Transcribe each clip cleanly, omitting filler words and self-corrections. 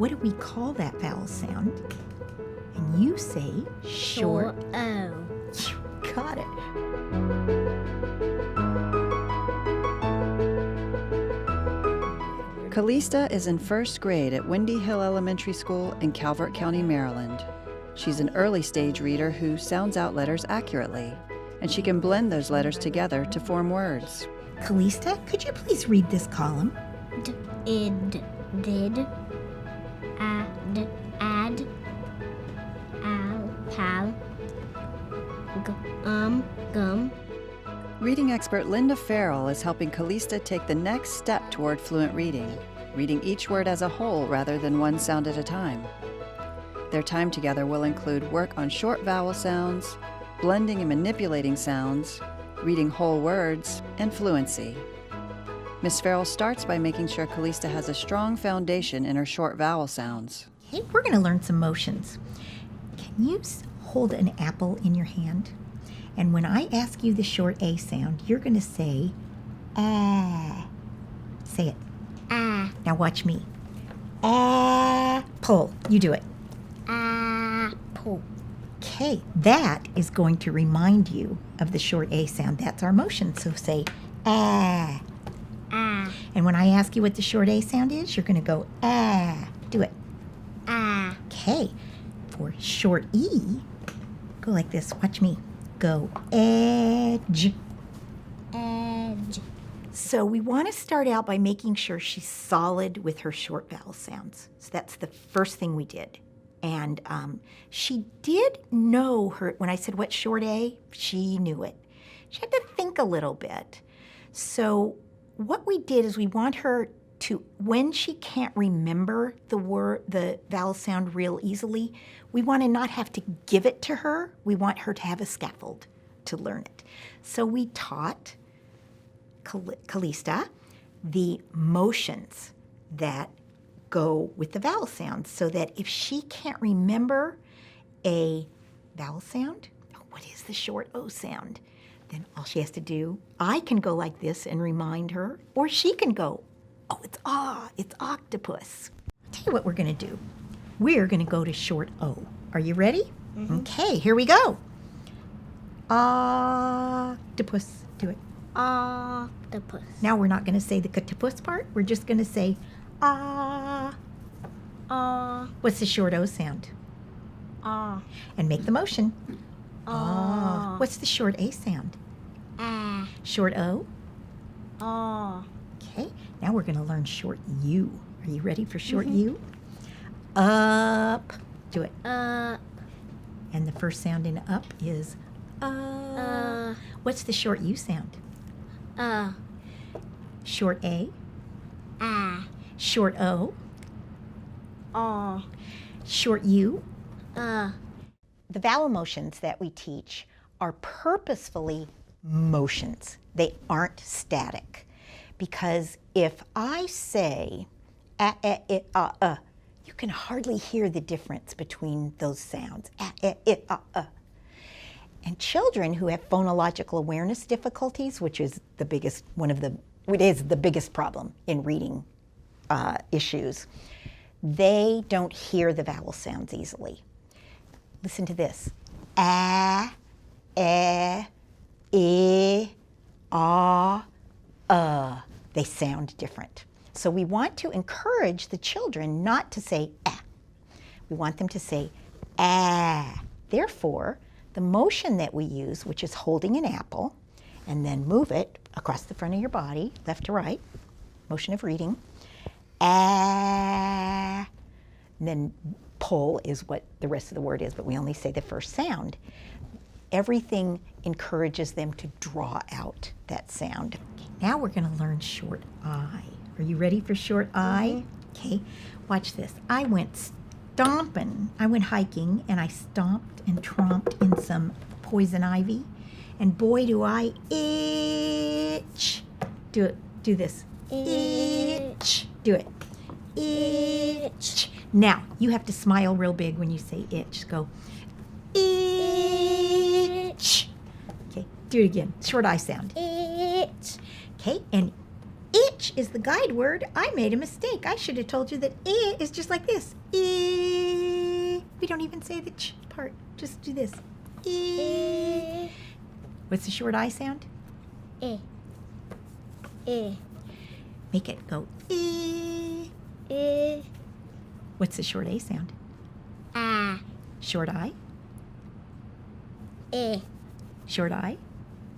what do we call that vowel sound? And you say short O. You got it. Calista is in first grade at Windy Hill Elementary School in Calvert County, Maryland. She's an early stage reader who sounds out letters accurately, and she can blend those letters together to form words. Calista, could you please read this column? Id, did, ad, al, pal, gum. Reading expert Linda Farrell is helping Calista take the next step toward fluent reading, reading each word as a whole rather than one sound at a time. Their time together will include work on short vowel sounds, blending and manipulating sounds, reading whole words, and fluency. Ms. Farrell starts by making sure Calista has a strong foundation in her short vowel sounds. Okay, we're going to learn some motions. Can you hold an apple in your hand? And when I ask you the short A sound, you're going to say, ah. Say it. Ah. Now watch me. Apple. You do it. Apple. Okay, that is going to remind you of the short A sound. That's our motion. So say, ah. Ah. And when I ask you what the short A sound is, you're going to go, ah. Do it. Ah. Okay, for short E, go like this. Watch me. Go edge. Edge. So we want to start out by making sure she's solid with her short vowel sounds. So that's the first thing we did. And she did know when I said, what's short A? She knew it. She had to think a little bit. So what we did is we want her to, when she can't remember the vowel sound real easily, we want to not have to give it to her. We want her to have a scaffold to learn it. So we taught Calista the motions that go with the vowel sounds so that if she can't remember a vowel sound, what is the short O sound? Then all she has to do, I can go like this and remind her, or she can go, oh, it's octopus. I'll tell you what we're going to do. We're going to go to short O. Are you ready? Mm-hmm. Okay, here we go. Octopus. Do it. Octopus. Now we're not going to say the octopus part. We're just going to say ah. What's the short O sound? Ah. And make the motion. Ah. What's the short A sound? Ah. Short O. Ah. Okay, now we're going to learn short U. Are you ready for short U? Up. Do it. Up. And the first sound in up is What's the short U sound? Short A. Ah. Short O. Ah. Short U. Ah. The vowel motions that we teach are purposefully motions. They aren't static. Because if I say you can hardly hear the difference between those sounds. And children who have phonological awareness difficulties, which is the biggest problem in reading issues, they don't hear the vowel sounds easily. Listen to this. A, I, they sound different. So we want to encourage the children not to say ah. We want them to say ah. Therefore, the motion that we use, which is holding an apple, and then move it across the front of your body, left to right, motion of reading, ah, and then pull is what the rest of the word is, but we only say the first sound. Everything encourages them to draw out that sound. Okay, now we're going to learn short I. Are you ready for short I? Okay, watch this. I went hiking, and I stomped and tromped in some poison ivy, and boy, do I itch. Do it. Do this. Itch. Do it. Itch. Now, you have to smile real big when you say itch. Go, itch. Okay, do it again. Short I sound. Itch. Okay, and itch H is the guide word. I made a mistake. I should have told you that E is just like this. E. We don't even say the ch part. Just do this. E. What's the short I sound? E. E. Make it go E. E. What's the short A sound? Ah. Short I. E. Short I.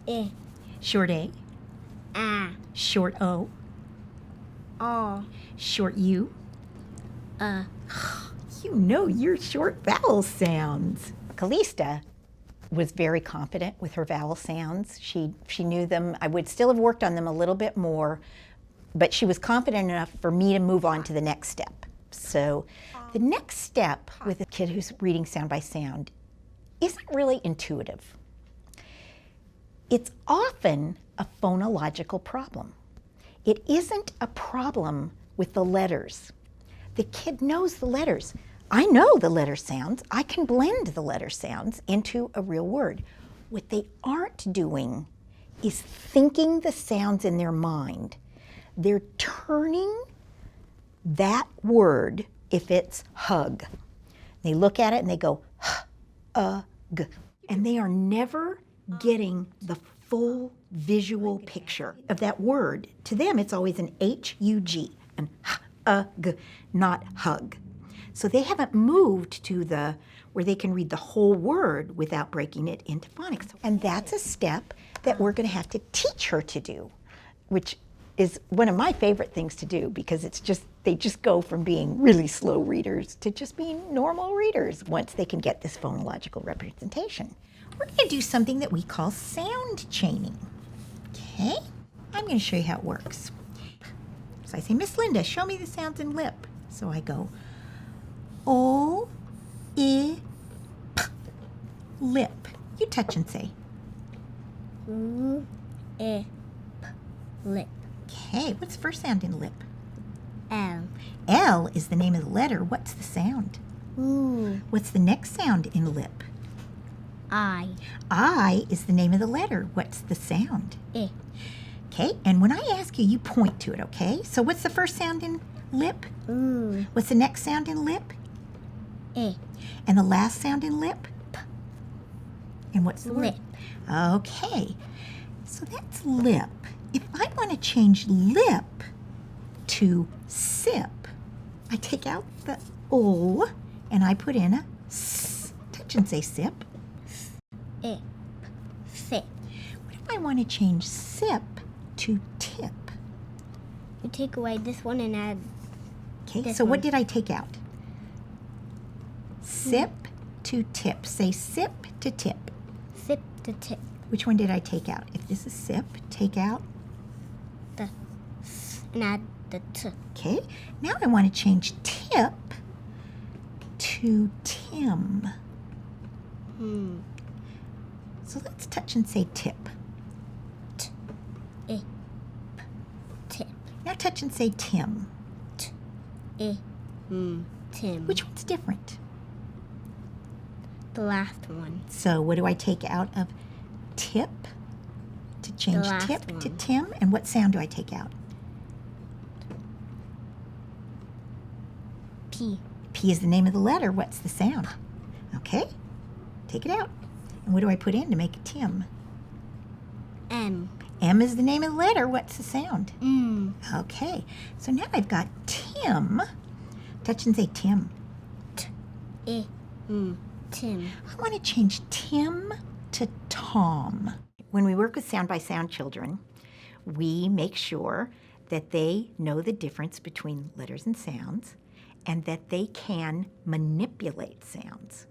E. Short A. Ah. Short O. Oh. Short U. Uh. You know your short vowel sounds. Calista was very confident with her vowel sounds. She knew them. I would still have worked on them a little bit more, but she was confident enough for me to move on to the next step. So the next step with a kid who's reading sound by sound isn't really intuitive. It's often a phonological problem. It isn't a problem with the letters. The kid knows the letters. I know the letter sounds. I can blend the letter sounds into a real word. What they aren't doing is thinking the sounds in their mind. They're turning that word, if it's hug. They look at it and they go, g. And they are never getting the full visual picture of that word. To them, it's always an H-U-G, an h-g, not hug. So they haven't moved to the where they can read the whole word without breaking it into phonics. And that's a step that we're going to have to teach her to do, which is one of my favorite things to do because they just go from being really slow readers to just being normal readers once they can get this phonological representation. We're going to do something that we call sound chaining. Okay? I'm going to show you how it works. So I say, Miss Linda, show me the sounds in lip. So I go, O, I, P, lip. You touch and say. U. E. P. Lip. Okay, what's the first sound in lip? L. L is the name of the letter. What's the sound? Ooh. What's the next sound in lip? I. I is the name of the letter. What's the sound? E. Okay, and when I ask you, you point to it, okay? So what's the first sound in lip? Ooh. What's the next sound in lip? E. And the last sound in lip? P. And what's the Lip. word? Okay, so that's lip. If I want to change lip to sip, I take out the O and I put in a S. Touch and say sip. E. Sip. What if I want to change sip to tip? You take away this one and add Okay, this so one. what did I take out? Sip to tip. Say sip to tip. sip to tip. Which one did I take out? If this is sip, take out. The S and add the T. Okay, now I want to change tip to Tim. So let's touch and say tip. E. Tip. Now touch and say Tim. E. Tim. Which one's different? The last one. So what do I take out of tip to change last tip to one. Tim? And what sound do I take out? P. P is the name of the letter. What's the sound? Okay, take it out. And what do I put in to make it Tim? M. M is the name of the letter. What's the sound? Okay. So now I've got Tim. Touch and say Tim. E. Tim. I want to change Tim to Tom. When we work with sound by sound children, we make sure that they know the difference between letters and sounds and that they can manipulate sounds.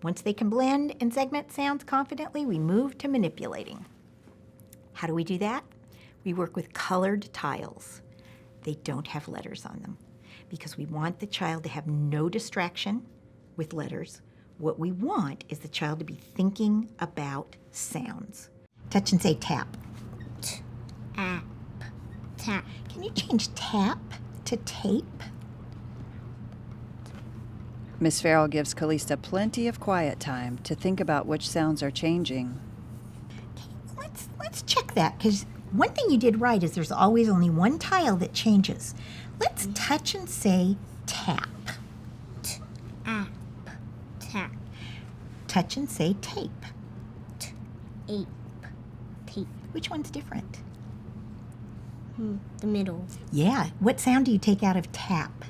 Once they can blend and segment sounds confidently, we move to manipulating. How do we do that? We work with colored tiles. They don't have letters on them because we want the child to have no distraction with letters. What we want is the child to be thinking about sounds. Touch and say tap. App. Tap. Can you change tap to tape? Miss Farrell gives Calista plenty of quiet time to think about which sounds are changing. Let's check that because One thing you did right is there's always only one tile that changes. Let's touch and say tap. App. Tap. Touch and say tape. Ape. Tape. Which one's different? The middle. Yeah. What sound do you take out of tap?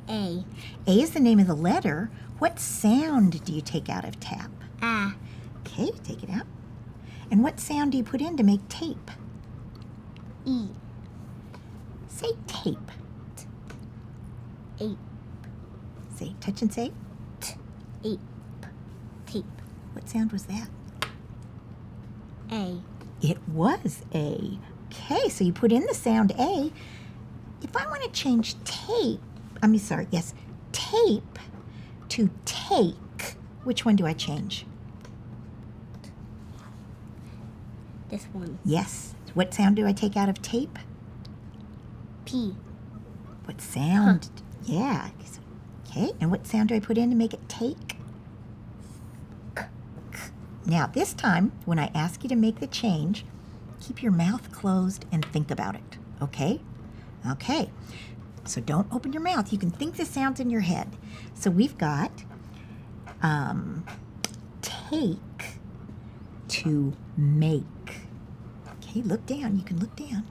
A. A is the name of the letter. What sound do you take out of tap? A. Okay, take it out. And what sound do you put in to make tape? E. Say tape. Ape. Say touch and say. Ape. Tape. What sound was that? A. It was A. Okay, so you put in the sound A. If I want to change tape to take, which one do I change? This one. Yes. What sound do I take out of tape? P. What sound? Yeah. Okay, and what sound do I put in to make it take? Now, this time, when I ask you to make the change, keep your mouth closed and think about it, okay? Okay, so don't open your mouth. You can think the sounds in your head. So we've got take to make. Okay, look down. You can look down.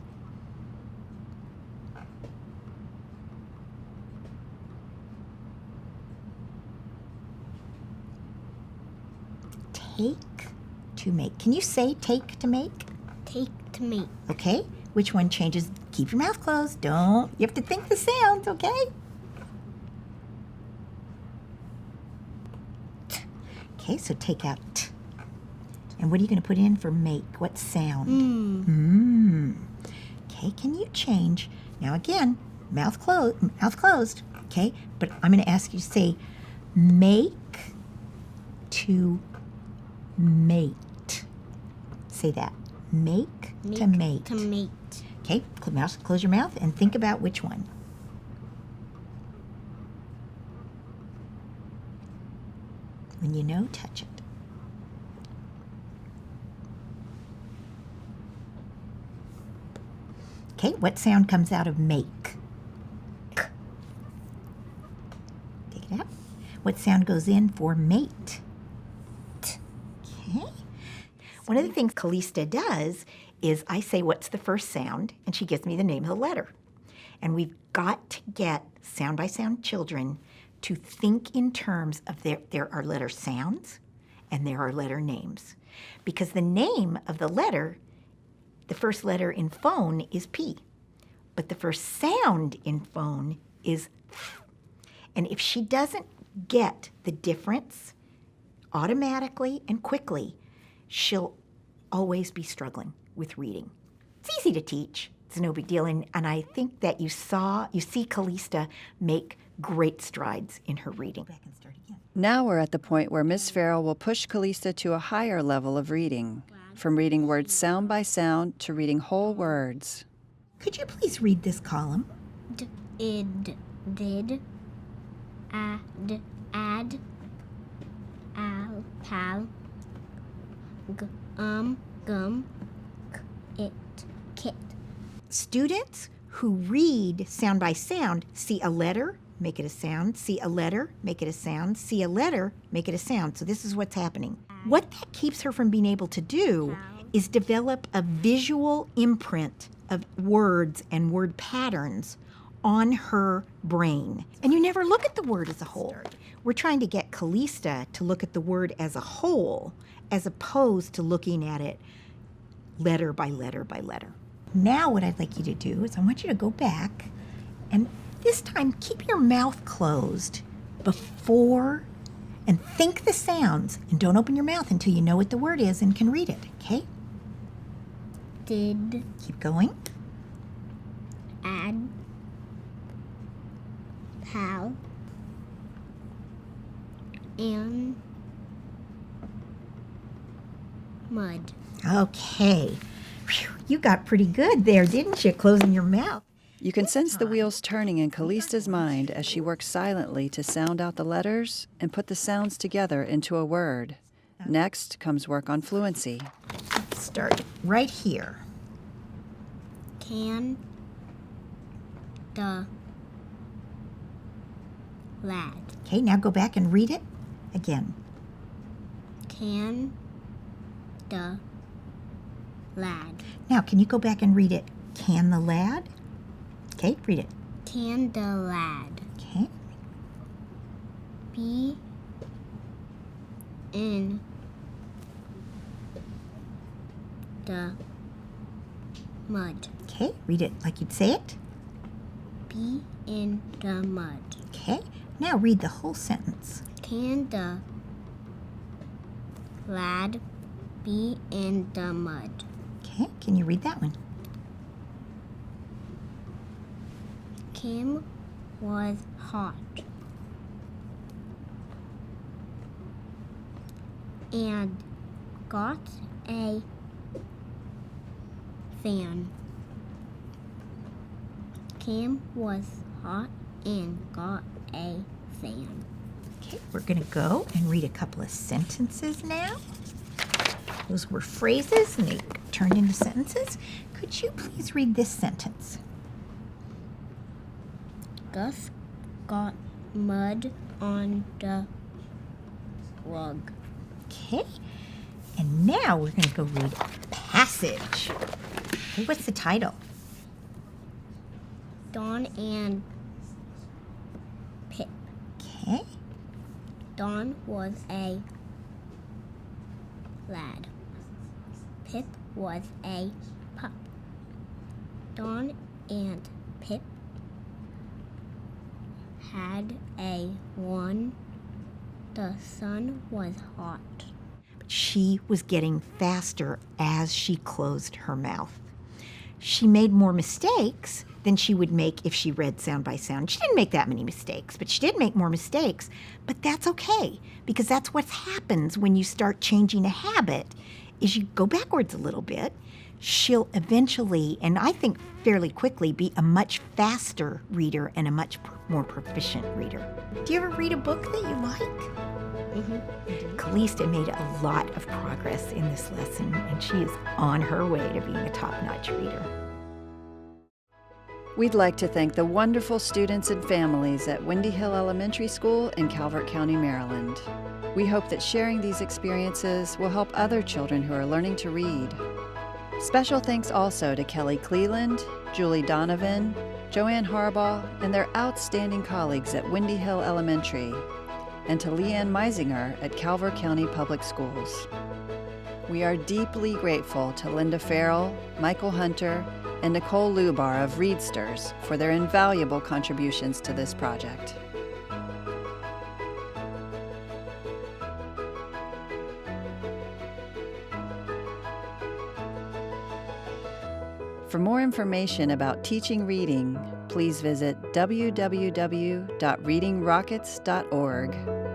Take to make. Can you say take to make? Take to make. Okay. Which one changes? Keep your mouth closed. Don't. You have to think the sounds, okay? Okay, so take out t. And what are you going to put in for make? What sound? Okay, can you change? Now again, mouth closed. Okay, but I'm going to ask you to say make to mate. Say that. Make to mate. To mate. Okay, close your mouth and think about which one. When you know, touch it. Okay, what sound comes out of make? Take it out. What sound goes in for mate? Okay. One of the things Calista does is I say, what's the first sound? And she gives me the name of the letter. And we've got to get sound by sound children to think in terms of there are letter sounds and there are letter names. Because the name of the letter, the first letter in phone is P, but the first sound in phone is F. And if she doesn't get the difference automatically and quickly, she'll always be struggling with reading. It's easy to teach. It's no big deal. And I think that you see Calista make great strides in her reading. Back and start again. Now we're at the point where Miss Farrell will push Calista to a higher level of reading, from reading words sound by sound to reading whole words. Could you please read this column? Id, did, add, al, pal, gum, it, kit. Students who read sound by sound see a letter, make it a sound, see a letter, make it a sound, see a letter, make it a sound. So this is what's happening. What that keeps her from being able to do is develop a visual imprint of words and word patterns on her brain. And you never look at the word as a whole. We're trying to get Calista to look at the word as a whole, as opposed to looking at it letter by letter by letter. Now what I'd like you to do is I want you to go back and this time keep your mouth closed before and think the sounds and don't open your mouth until you know what the word is and can read it, okay? Did, Keep going. add, pal, and mud. Okay. Whew, you got pretty good there, didn't you? Closing your mouth. You can sense the wheels turning in Calista's mind as she works silently to sound out the letters and put the sounds together into a word. Next comes work on fluency. start right here. Can the lad. Okay, now go back and read it again. Can the lad. Now, can you go back and read it? Can the lad? Okay, read it. Can the lad Okay. be in the mud? Okay, read it like you'd say it. Be in the mud. Okay, now read the whole sentence. Can the lad be in the mud? Okay, can you read that one? Kim was hot and got a fan. Kim was hot and got a fan. Okay, we're going to go and read a couple of sentences now. Those were phrases and they turned into sentences. Could you please read this sentence? Gus got mud on the rug. Okay, and now we're going to go read passage. Okay, what's the title? Don and Pip. Okay, Don was a lad. Pip was a pup. Don and Pip had a one. The sun was hot. she was getting faster as she closed her mouth. She made more mistakes than she would make if she read sound by sound. She didn't make that many mistakes, but she did make more mistakes. But that's okay, because that's what happens when you start changing a habit, is you go backwards a little bit. She'll eventually, and I think fairly quickly, be a much faster reader and a much more proficient reader. Do you ever read a book that you like? Calista made a lot of progress in this lesson, and she is on her way to being a top-notch reader. We'd like to thank the wonderful students and families at Windy Hill Elementary School in Calvert County, Maryland. We hope that sharing these experiences will help other children who are learning to read. Special thanks also to Kelly Cleland, Julie Donovan, Joanne Harbaugh, and their outstanding colleagues at Windy Hill Elementary, and to Leanne Meisinger at Calvert County Public Schools. We are deeply grateful to Linda Farrell, Michael Hunter, and Nicole Lubar of Readsters for their invaluable contributions to this project. For more information about teaching reading, please visit www.readingrockets.org.